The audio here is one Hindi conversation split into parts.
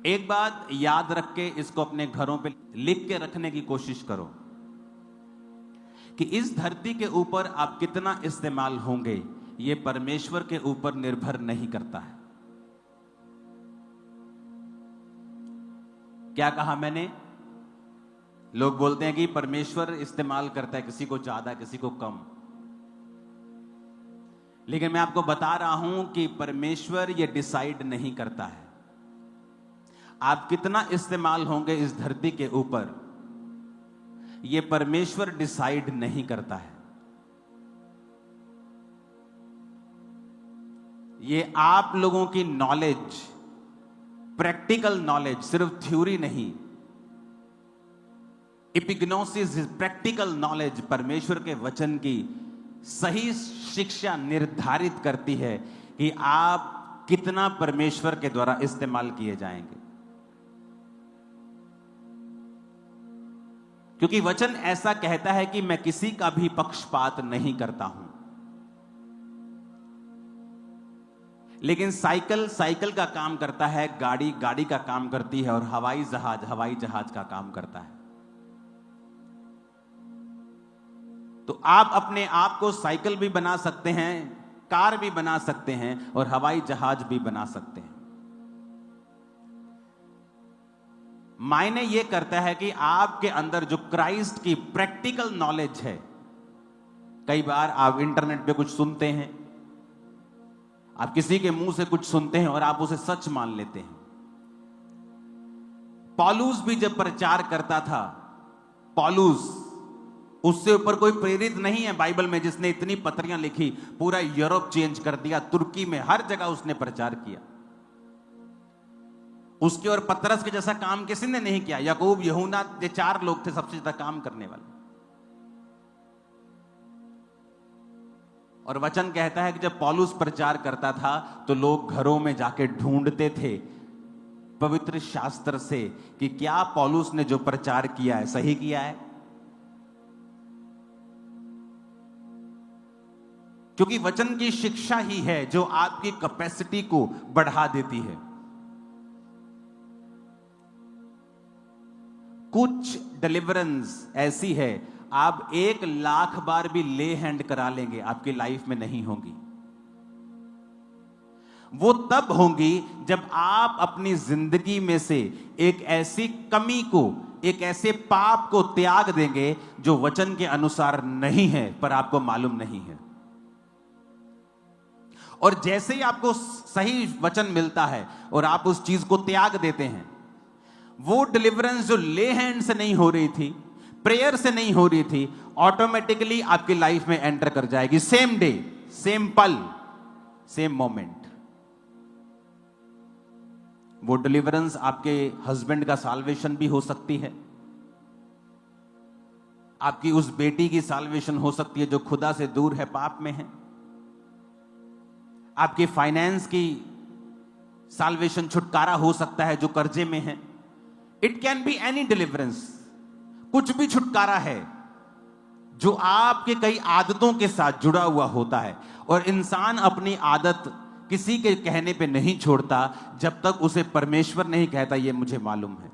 एक बात याद रख के इसको अपने घरों पे लिख के रखने की कोशिश करो कि इस धरती के ऊपर आप कितना इस्तेमाल होंगे, ये परमेश्वर के ऊपर निर्भर नहीं करता है। क्या कहा मैंने? लोग बोलते हैं कि परमेश्वर इस्तेमाल करता है, किसी को ज्यादा किसी को कम, लेकिन मैं आपको बता रहा हूं कि परमेश्वर ये डिसाइड नहीं करता है आप कितना इस्तेमाल होंगे इस धरती के ऊपर, ये परमेश्वर डिसाइड नहीं करता है। ये आप लोगों की नॉलेज, प्रैक्टिकल नॉलेज, सिर्फ थ्योरी नहीं, एपिग्नोसिस, प्रैक्टिकल नॉलेज, परमेश्वर के वचन की सही शिक्षा निर्धारित करती है कि आप कितना परमेश्वर के द्वारा इस्तेमाल किए जाएंगे। क्योंकि वचन ऐसा कहता है कि मैं किसी का भी पक्षपात नहीं करता हूं, लेकिन साइकिल साइकिल का काम करता है, गाड़ी गाड़ी का काम करती है, और हवाई जहाज का काम करता है। तो आप अपने आप को साइकिल भी बना सकते हैं, कार भी बना सकते हैं, और हवाई जहाज भी बना सकते हैं। मायने यह करता है कि आपके अंदर जो क्राइस्ट की प्रैक्टिकल नॉलेज है। कई बार आप इंटरनेट पे कुछ सुनते हैं, आप किसी के मुंह से कुछ सुनते हैं और आप उसे सच मान लेते हैं। पौलुस भी जब प्रचार करता था, पौलुस, उससे ऊपर कोई प्रेरित नहीं है बाइबल में जिसने इतनी पत्रियां लिखी, पूरा यूरोप चेंज कर दिया, तुर्की में हर जगह उसने प्रचार किया। उसके और पतरस के जैसा काम किसी ने नहीं किया। याकूब, यूहन्ना, ये 4 लोग थे सबसे ज्यादा काम करने वाले। और वचन कहता है कि जब पौलुस प्रचार करता था तो लोग घरों में जाके ढूंढते थे पवित्र शास्त्र से कि क्या पौलुस ने जो प्रचार किया है सही किया है। क्योंकि वचन की शिक्षा ही है जो आपकी कैपेसिटी को बढ़ा देती है। कुछ डिलीवरेंस ऐसी है, आप 1,00,000 बार भी ले हैंड करा लेंगे, आपकी लाइफ में नहीं होंगी। वो तब होंगी जब आप अपनी जिंदगी में से एक ऐसी कमी को, एक ऐसे पाप को त्याग देंगे जो वचन के अनुसार नहीं है, पर आपको मालूम नहीं है। और जैसे ही आपको सही वचन मिलता है और आप उस चीज को त्याग देते हैं, वो डिलीवरेंस जो ले हैंड से नहीं हो रही थी, प्रेयर से नहीं हो रही थी, ऑटोमेटिकली आपकी लाइफ में एंटर कर जाएगी। सेम डे, सेम पल, सेम मोमेंट। वो डिलीवरेंस आपके हस्बैंड का साल्वेशन भी हो सकती है, आपकी उस बेटी की साल्वेशन हो सकती है जो खुदा से दूर है, पाप में है। आपके फाइनेंस की साल्वेशन, छुटकारा हो सकता है जो कर्जे में है। It can be any deliverance, कुछ भी छुटकारा है जो आपके कई आदतों के साथ जुड़ा हुआ होता है। और इंसान अपनी आदत किसी के कहने पे नहीं छोड़ता जब तक उसे परमेश्वर नहीं कहता ये मुझे मालूम है।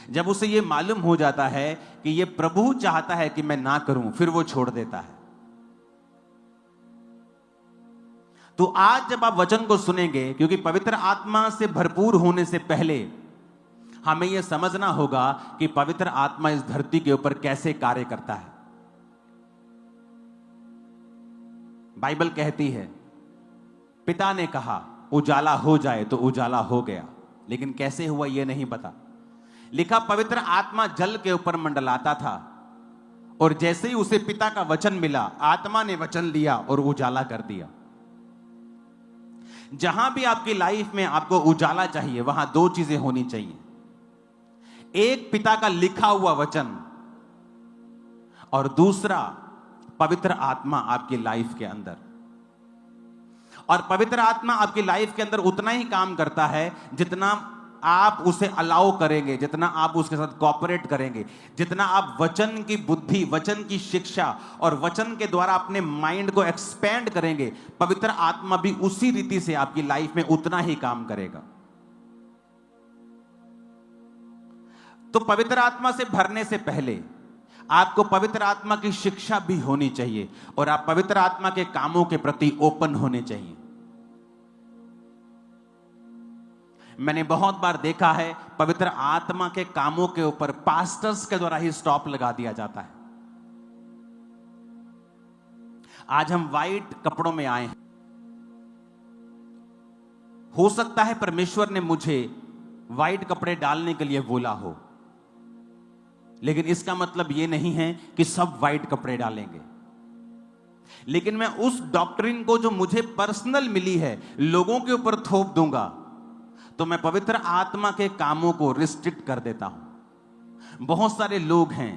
जब उसे ये मालूम हो जाता है कि ये प्रभु चाहता है कि मैं ना करूं, फिर वो छोड़ देता है। तो आज जब आप वचन को सुनेंगे, क्योंकि पवित्र आत्मा से भरपूर होने से पहले हमें यह समझना होगा कि पवित्र आत्मा इस धरती के ऊपर कैसे कार्य करता है। बाइबल कहती है, पिता ने कहा उजाला हो जाए तो उजाला हो गया, लेकिन कैसे हुआ यह नहीं पता। लिखा, पवित्र आत्मा जल के ऊपर मंडलाता था, और जैसे ही उसे पिता का वचन मिला, आत्मा ने वचन लिया और उजाला कर दिया। जहां भी आपकी लाइफ में आपको उजाला चाहिए, वहां 2 चीजें होनी चाहिए। एक, पिता का लिखा हुआ वचन, और दूसरा, पवित्र आत्मा आपकी लाइफ के अंदर। और पवित्र आत्मा आपकी लाइफ के अंदर उतना ही काम करता है जितना आप उसे अलाउ करेंगे, जितना आप उसके साथ कोऑपरेट करेंगे, जितना आप वचन की बुद्धि, वचन की शिक्षा और वचन के द्वारा अपने माइंड को एक्सपेंड करेंगे, पवित्र आत्मा भी उसी रीति से आपकी लाइफ में उतना ही काम करेगा। तो पवित्र आत्मा से भरने से पहले आपको पवित्र आत्मा की शिक्षा भी होनी चाहिए और आप पवित्र आत्मा के कामों के प्रति ओपन होने चाहिए। मैंने बहुत बार देखा है पवित्र आत्मा के कामों के ऊपर पास्टर्स के द्वारा ही स्टॉप लगा दिया जाता है। आज हम वाइट कपड़ों में आए हैं। हो सकता है परमेश्वर ने मुझे वाइट कपड़े डालने के लिए बोला हो, लेकिन इसका मतलब यह नहीं है कि सब वाइट कपड़े डालेंगे। लेकिन मैं उस डॉक्ट्रिन को जो मुझे पर्सनल मिली है लोगों के ऊपर थोप दूंगा, तो मैं पवित्र आत्मा के कामों को रिस्ट्रिक्ट कर देता हूं। बहुत सारे लोग हैं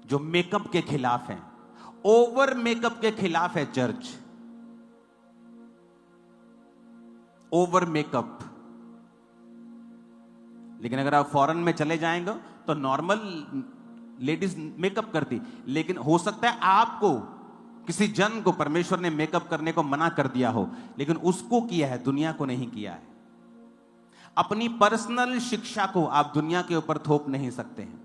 जो मेकअप के खिलाफ हैं, ओवर मेकअप के खिलाफ है चर्च। Over makeup. लेकिन अगर आप फॉरेन में चले जाएंगे तो नॉर्मल लेडीज मेकअप करती, लेकिन हो सकता है आपको किसी जन को परमेश्वर ने मेकअप करने को मना कर दिया हो, लेकिन उसको किया है, दुनिया को नहीं किया है। अपनी पर्सनल शिक्षा को आप दुनिया के ऊपर थोप नहीं सकते हैं।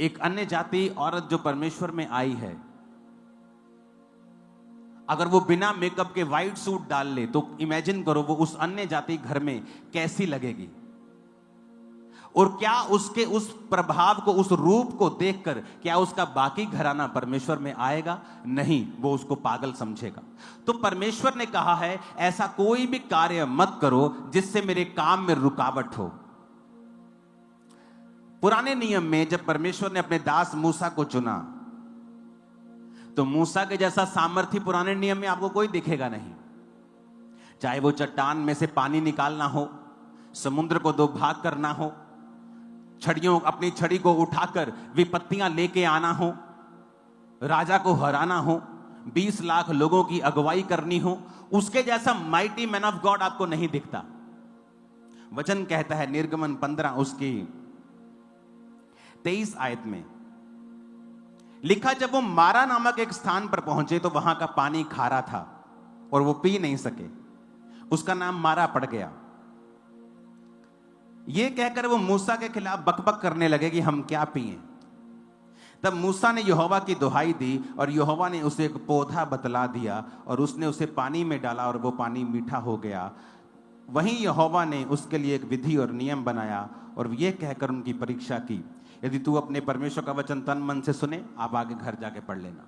एक अन्य जाति औरत जो परमेश्वर में आई है, अगर वो बिना मेकअप के व्हाइट सूट डाल ले तो इमेजिन करो वो उस अन्य जाति घर में कैसी लगेगी, और क्या उसके उस प्रभाव को, उस रूप को देखकर क्या उसका बाकी घराना परमेश्वर में आएगा? नहीं, वो उसको पागल समझेगा। तो परमेश्वर ने कहा है ऐसा कोई भी कार्य मत करो जिससे मेरे काम में रुकावट हो। पुराने नियम में जब परमेश्वर ने अपने दास मूसा को चुना, तो मूसा के जैसा सामर्थ्य पुराने नियम में आपको कोई दिखेगा नहीं। चाहे वो चट्टान में से पानी निकालना हो, समुद्र को दो भाग करना हो, अपनी छड़ी को उठाकर विपत्तियां लेके आना हो, राजा को हराना हो, 20 लाख लोगों की अगुवाई करनी हो, उसके जैसा माइटी मैन ऑफ गॉड आपको नहीं दिखता। वचन कहता है निर्गमन 15 उसकी 23 आयत में लिखा, जब वो मारा नामक एक स्थान पर पहुंचे तो वहां का पानी खारा था और वो पी नहीं सके, उसका नाम मारा पड़ गया। ये कहकर वो मूसा के खिलाफ बकबक करने लगे कि हम क्या पिएं। तब मूसा ने यहोवा की दुहाई दी और यहोवा ने उसे एक पौधा बतला दिया और उसने उसे पानी में डाला और वो पानी मीठा हो गया। वहीं यहोवा ने उसके लिए एक विधि और नियम बनाया और ये कहकर उनकी परीक्षा की, यदि तू अपने परमेश्वर का वचन तन मन से सुने, आप आगे घर जाके पढ़ लेना।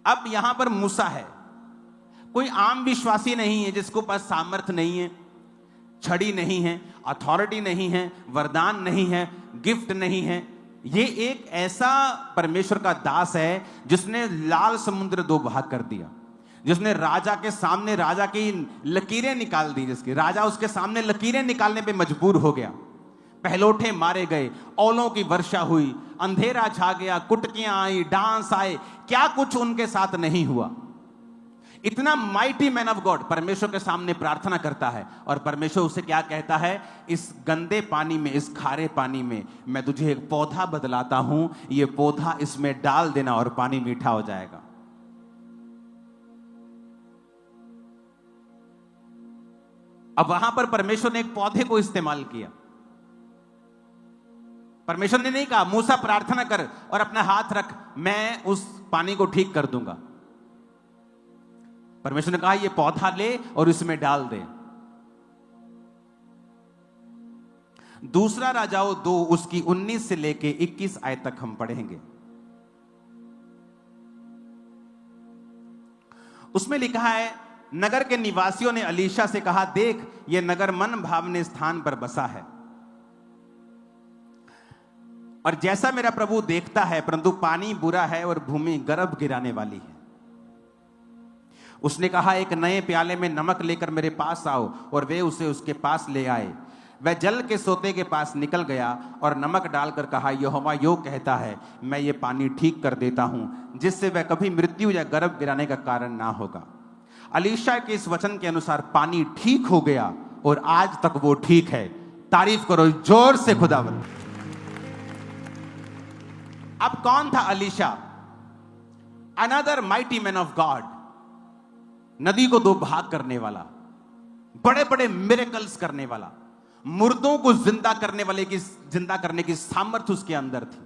अब यहां पर मूसा है, कोई आम विश्वासी नहीं है जिसको पास सामर्थ नहीं है, छड़ी नहीं है, अथॉरिटी नहीं है, वरदान नहीं है, गिफ्ट नहीं है। ये एक ऐसा परमेश्वर का दास है जिसने लाल समुद्र दो भाग कर दिया, जिसने राजा के सामने राजा की लकीरें निकाल दी, जिसके राजा उसके सामने लकीरें निकालने पे मजबूर हो गया। पहलोठे मारे गए, औलों की वर्षा हुई, अंधेरा छा गया, कुटकियां आई, डांस आए, क्या कुछ उनके साथ नहीं हुआ। इतना माइटी मैन ऑफ गॉड परमेश्वर के सामने प्रार्थना करता है और परमेश्वर उसे क्या कहता है, इस गंदे पानी में, इस खारे पानी में मैं तुझे एक पौधा बदलाता हूं, ये पौधा इसमें डाल देना और पानी मीठा हो जाएगा। अब वहां पर परमेश्वर ने एक पौधे को इस्तेमाल किया। परमेश्वर ने नहीं कहा मूसा प्रार्थना कर और अपना हाथ रख, मैं उस पानी को ठीक कर दूंगा। परमेश्वर ने कहा ये पौधा ले और इसमें डाल दे। दूसरा राजाओं 2 उसकी 19 से लेके 21 आयत तक हम पढ़ेंगे। उसमें लिखा है, नगर के निवासियों ने अलीशा से कहा, देख ये नगर मन भावने स्थान पर बसा है और जैसा मेरा प्रभु देखता है, परंतु पानी बुरा है और भूमि गर्भ गिराने वाली है। उसने कहा, एक नए प्याले में नमक लेकर मेरे पास आओ, और वे उसे उसके पास ले आए। वह जल के सोते के पास निकल गया और नमक डालकर कहा, यहोवा यो कहता है, मैं ये पानी ठीक कर देता हूं, जिससे वह कभी मृत्यु या गर्भ गिराने का कारण ना होगा। अलीशा के इस वचन के अनुसार पानी ठीक हो गया और आज तक वो ठीक है। तारीफ करो जोर से खुदावंद। अब कौन था Alisha? Another mighty man of God, नदी को 2 भाग करने वाला। बड़े बड़े मिरेकल्स करने वाला, मुर्दों को जिंदा करने की सामर्थ्य उसके अंदर थी।